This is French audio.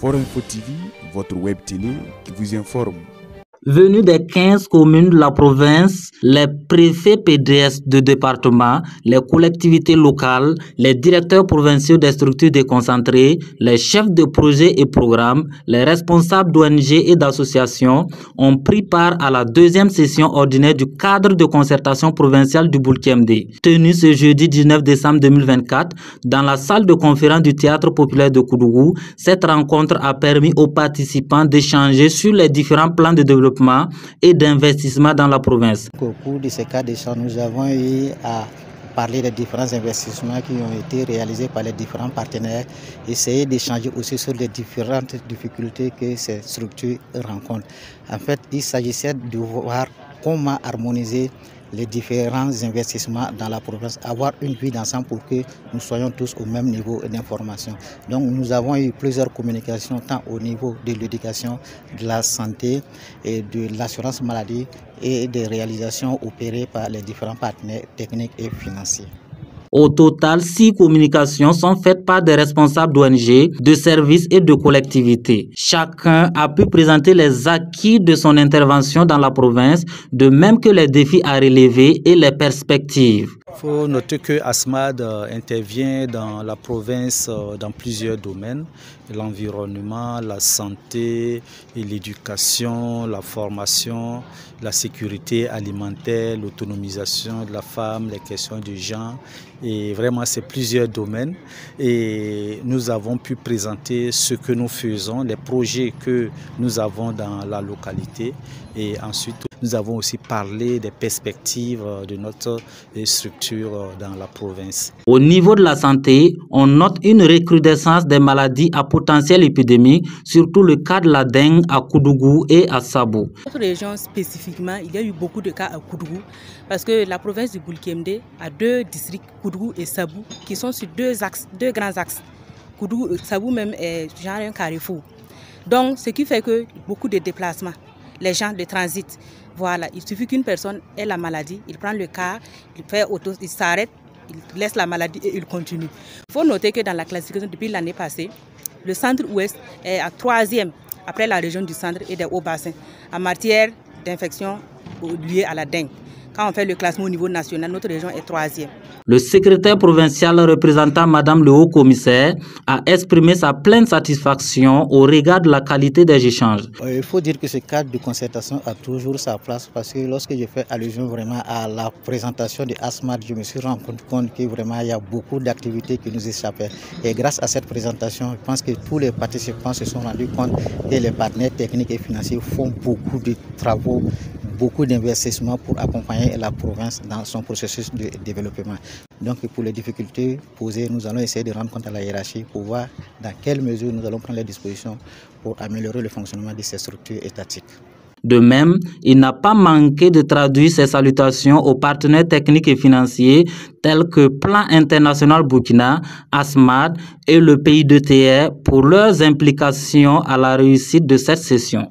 Forum Info TV, votre web télé qui vous informe. Venus des 15 communes de la province, les préfets PDS de département, les collectivités locales, les directeurs provinciaux des structures déconcentrées, les chefs de projets et programmes, les responsables d'ONG et d'associations ont pris part à la deuxième session ordinaire du cadre de concertation provinciale du Boulkemdé, tenue ce jeudi 19 décembre 2024 dans la salle de conférence du Théâtre populaire de Koudougou. Cette rencontre a permis aux participants d'échanger sur les différents plans de développement et d'investissement dans la province. Au cours de ces cas d'échange, nous avons eu à parler des différents investissements qui ont été réalisés par les différents partenaires, essayer d'échanger aussi sur les différentes difficultés que ces structures rencontrent. En fait, il s'agissait de voir comment harmoniser les différents investissements dans la province, avoir une vue d'ensemble pour que nous soyons tous au même niveau d'information. Donc nous avons eu plusieurs communications tant au niveau de l'éducation, de la santé et de l'assurance maladie et des réalisations opérées par les différents partenaires techniques et financiers. Au total, 6 communications sont faites par des responsables d'ONG, de services et de collectivités. Chacun a pu présenter les acquis de son intervention dans la province, de même que les défis à relever et les perspectives. Il faut noter que ASMAD intervient dans la province dans plusieurs domaines, l'environnement, la santé, l'éducation, la formation, la sécurité alimentaire, l'autonomisation de la femme, les questions du genre. Et vraiment, c'est plusieurs domaines. Et nous avons pu présenter ce que nous faisons, les projets que nous avons dans la localité. Et ensuite, nous avons aussi parlé des perspectives de notre structure dans la province. Au niveau de la santé, on note une recrudescence des maladies à potentiel épidémique, surtout le cas de la dengue à Koudougou et à Sabou. Dans notre région spécifiquement, il y a eu beaucoup de cas à Koudougou parce que la province du Boulkemdé a 2 districts, Koudougou et Sabou, qui sont sur 2 grands axes. Koudougou, Sabou même est genre un carrefour. Donc, ce qui fait que beaucoup de déplacements, les gens de transit. Voilà, il suffit qu'une personne ait la maladie, il prend le car, il s'arrête, il laisse la maladie et il continue. Il faut noter que dans la classification depuis l'année passée, le centre-ouest est à 3e après la région du centre et des hauts-bassins en matière d'infection liée à la dengue. Quand on fait le classement au niveau national, notre région est 3e. Le secrétaire provincial représentant Madame le Haut-Commissaire a exprimé sa pleine satisfaction au regard de la qualité des échanges. Il faut dire que ce cadre de concertation a toujours sa place parce que lorsque j'ai fait allusion vraiment à la présentation de ASMAD, je me suis rendu compte que vraiment il y a beaucoup d'activités qui nous échappaient. Et grâce à cette présentation, je pense que tous les participants se sont rendus compte que les partenaires techniques et financiers font beaucoup de travaux, beaucoup d'investissements pour accompagner la province dans son processus de développement. Donc pour les difficultés posées, nous allons essayer de rendre compte à la hiérarchie pour voir dans quelle mesure nous allons prendre les dispositions pour améliorer le fonctionnement de ces structures étatiques. De même, il n'a pas manqué de traduire ses salutations aux partenaires techniques et financiers tels que Plan International Burkina, ASMAD et le pays d'ETR pour leurs implications à la réussite de cette session.